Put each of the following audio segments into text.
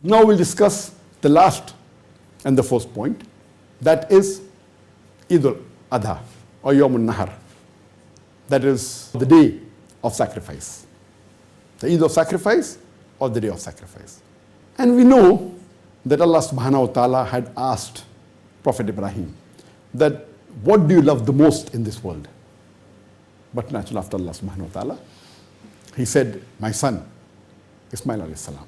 Now we'll discuss the last and the first point, that is Eidul Adha or Yaumul Nahr. That is the day of sacrifice. The Eid of sacrifice or the day of sacrifice. And we know that Allah subhanahu wa ta'ala had asked Prophet Ibrahim that what do you love the most in this world? But naturally after Allah subhanahu wa ta'ala, he said, my son, Ismail alayhi salam.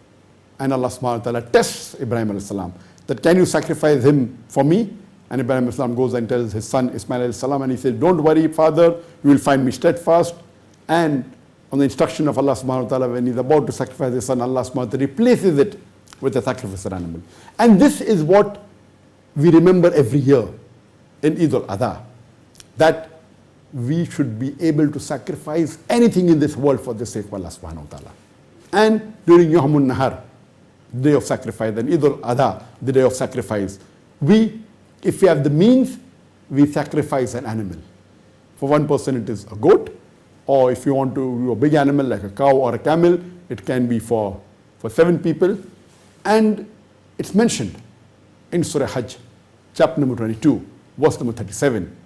And Allah subhanahu wa ta'ala tests Ibrahim alayhi salam that can you sacrifice him for me? And Ibrahim alayhi salam goes and tells his son Ismail alayhi salam, and he says, don't worry father, you will find me steadfast. And on the instruction of Allah subhanahu wa ta'ala, when he's about to sacrifice his son, Allah subhanahu wa ta'ala replaces it with a sacrificial animal. And this is what we remember every year in Eidul Adha, that we should be able to sacrifice anything in this world for the sake of Allah subhanahu wa ta'ala. And during Yaumul Nahr, day of sacrifice, and Eidul Adha, the day of sacrifice, if we have the means, we sacrifice an animal. For one person it is a goat, or if you want to do a big animal like a cow or a camel, it can be for 7 people. And it's mentioned in Surah Hajj, chapter number 22, verse number 37.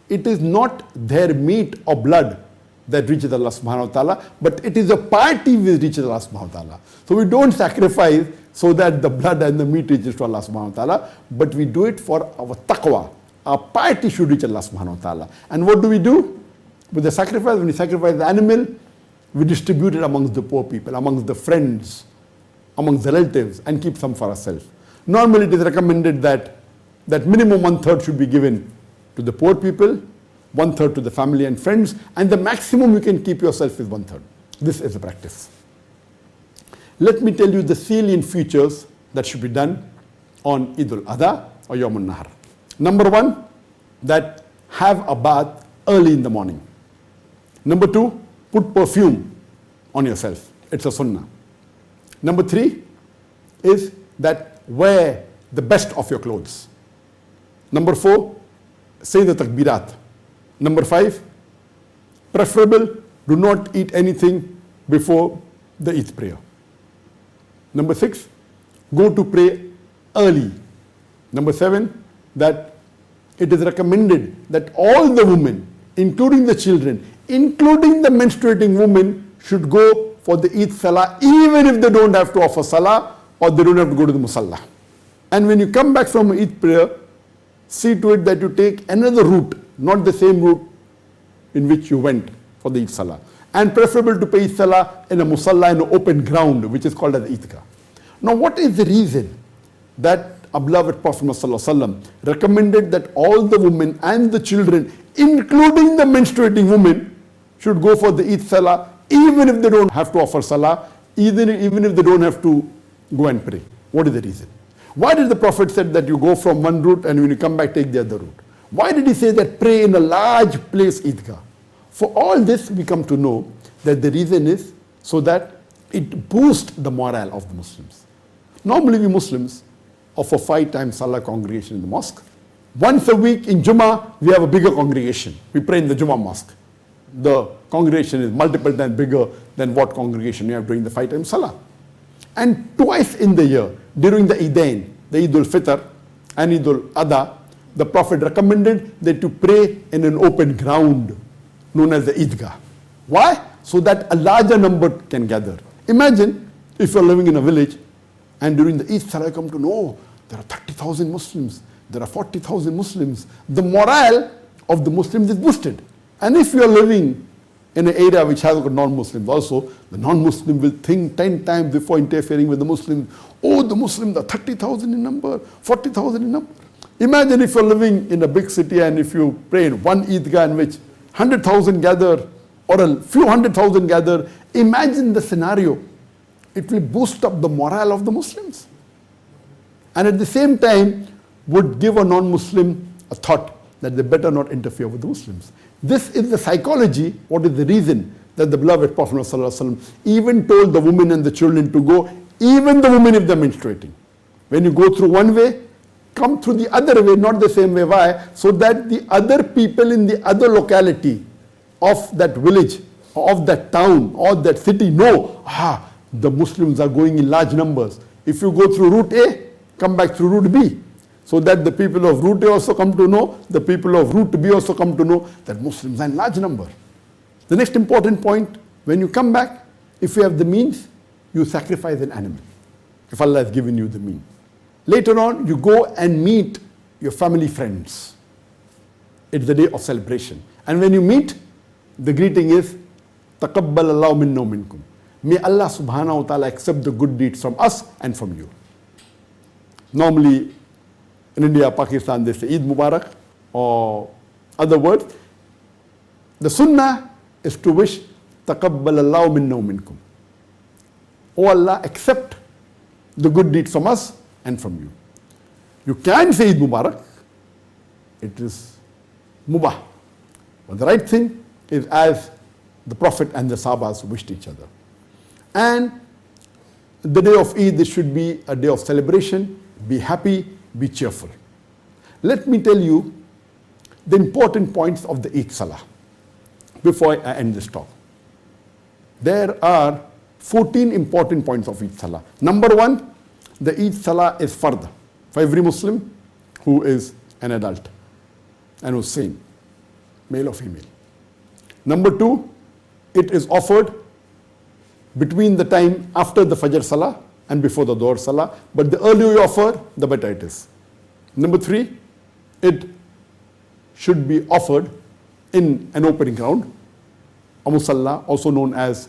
It is not their meat or blood that reaches Allah subhanahu wa ta'ala, but it is a piety which reaches Allah subhanahu wa ta'ala. So we don't sacrifice so that the blood and the meat reaches to Allah subhanahu wa ta'ala, but we do it for our taqwa. Our piety should reach Allah subhanahu wa ta'ala. And what do? With the sacrifice, when we sacrifice the animal, we distribute it amongst the poor people, amongst the friends, amongst the relatives, and keep some for ourselves. Normally it is recommended that minimum 1/3 should be given to the poor people, 1/3 to the family and friends, and the maximum you can keep yourself is 1/3. This is the practice. Let me tell you the salient features that should be done on Eidul Adha or Yaumul Nahr. Number 1, that have a bath early in the morning. Number 2, put perfume on yourself. It's a sunnah. Number 3 is that wear the best of your clothes. Number 4, say the takbirat. Number 5, preferable, do not eat anything before the Eid prayer. Number 6, go to pray early. Number 7, that it is recommended that all the women, including the children, including the menstruating women, should go for the Eid Salah, even if they don't have to offer Salah or they don't have to go to the Musalla. And when you come back from Eid prayer, see to it that you take another route, not the same route in which you went for the Eid Salah. And preferable to pay Eid Salah in a Musalla, in an open ground, which is called as Eidgah. Now what is the reason that our beloved Prophet ﷺ recommended that all the women and the children, including the menstruating women, should go for the Eid Salah, even if they don't have to offer Salah, even if they don't have to go and pray? What is the reason? Why did the Prophet said that you go from one route and when you come back take the other route? Why did he say that pray in a large place Eidgah? For all this we come to know that the reason is so that it boosts the morale of the Muslims. Normally we Muslims offer 5 times Salah congregation in the mosque. Once a week in Jummah we have a bigger congregation. We pray in the Jummah mosque. The congregation is multiple times bigger than what congregation you have during the 5 times Salah. And twice in the year, during the Eidain, the Eidul Fitr and Eidul Adha, the Prophet recommended that you pray in an open ground known as the Eidgah. Why? So that a larger number can gather. Imagine if you're living in a village and during the Eid Salah you come to know there are 30,000 Muslims, there are 40,000 Muslims. The morale of the Muslims is boosted. And if you're living in an area which has got non-Muslims also, the non-Muslim will think 10 times before interfering with the Muslims. Oh, the Muslims are 30,000 in number, 40,000 in number. Imagine if you're living in a big city and if you pray in one Eidgah in which 100,000 gather or a few 100,000 gather. Imagine the scenario. It will boost up the morale of the Muslims. And at the same time would give a non-Muslim a thought that they better not interfere with the Muslims. This is the psychology, what is the reason that the beloved Prophet ﷺ even told the women and the children to go, even the women if they're menstruating. When you go through one way, come through the other way, not the same way. Why? So that the other people in the other locality of that village, or of that town, or that city know, the Muslims are going in large numbers. If you go through route A, come back through route B, so that the people of route A also come to know, the people of route B also come to know that Muslims are in large number. The next important point, when you come back, if you have the means, you sacrifice an animal, if Allah has given you the means. Later on, you go and meet your family friends. It's the day of celebration. And when you meet, the greeting is, تَقَبَّلَ اللَّهُ مِنَّا وَمِنْكُمْ. May Allah subhanahu wa ta'ala accept the good deeds from us and from you. Normally, in India, Pakistan, they say Eid Mubarak or other words. The sunnah is to wish, تَقَبَّلَ اللَّهُ مِنَّا وَمِنْكُمْ. Oh Allah, accept the good deeds from us and from you. You can say Eid Mubarak. It is mubah. But the right thing is as the Prophet and the Sahabas wished each other. And the day of Eid, this should be a day of celebration. Be happy, be cheerful. Let me tell you the important points of the Eid Salah before I end this talk. There are 14 important points of Eid Salah. Number one, the Eid Salah is fard for every Muslim who is an adult and who's sane, male or female. Number two, it is offered between the time after the Fajr Salah and before the Dhuhr Salah, but the earlier you offer, the better it is. Number three, it should be offered in an open ground, a musalla, also known as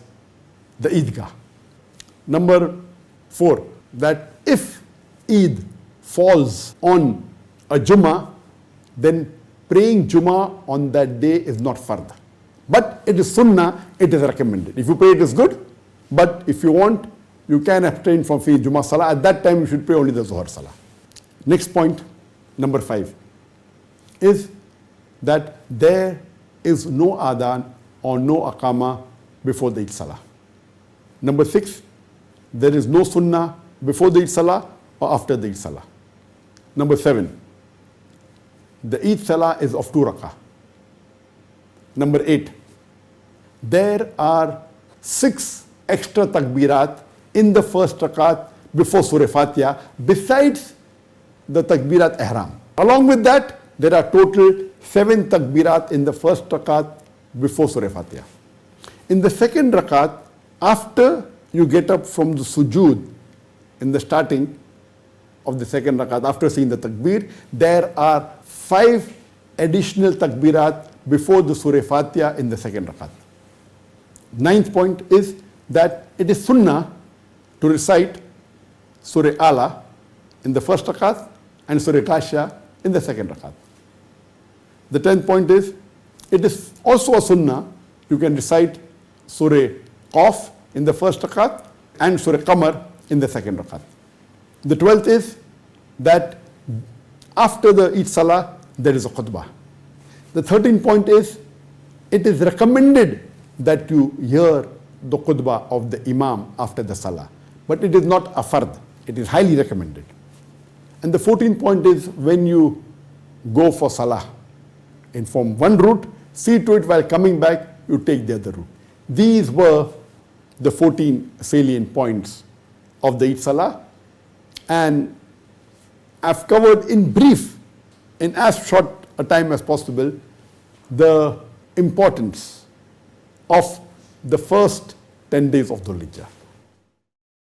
the Eidgah. Number four, that if Eid falls on a Jummah, then praying Jummah on that day is not fard. But it is sunnah, it is recommended. If you pray, it is good. But if you want, you can abstain from praying Jummah Salah. At that time, you should pray only the Zuhr Salah. Next point, number 5, is that there is no adhan or no aqama before the Eid Salah. Number 6, there is no sunnah before the Eid Salah or after the Eid Salah. Number 7, the Eid Salah is of 2 rakah. Number 8, there are 6 extra takbirat in the first rakat before Surah Fatiha, besides the takbirat ihram. Along with that, there are total 7 takbirat in the first rakat before Surah Fatiha. In the second rakat, after you get up from the sujood, in the starting of the second rakat, after saying the takbir, there are 5 additional takbirat before the Surah Fatiha in the second rakat. 9th point is that it is sunnah to recite Surah Allaah in the first rakat and Surah Ghashiyah in the second rakat. The 10th point is, it is also a sunnah, you can recite Surah Qaf in the first rakat and Surah Qamar in the second rakat. The 12th is that after the Eid Salah, there is a khutbah. The 13th point is, it is recommended that you hear the khutbah of the Imam after the Salah. But it is not a fard. It is highly recommended. And the 14th point is, when you go for Salah, and from one route, see to it while coming back, you take the other route. These were the 14 salient points of the Eid Salah. And I've covered in brief, in as short a time as possible, the importance of the first 10 days of Dhul Hijjah.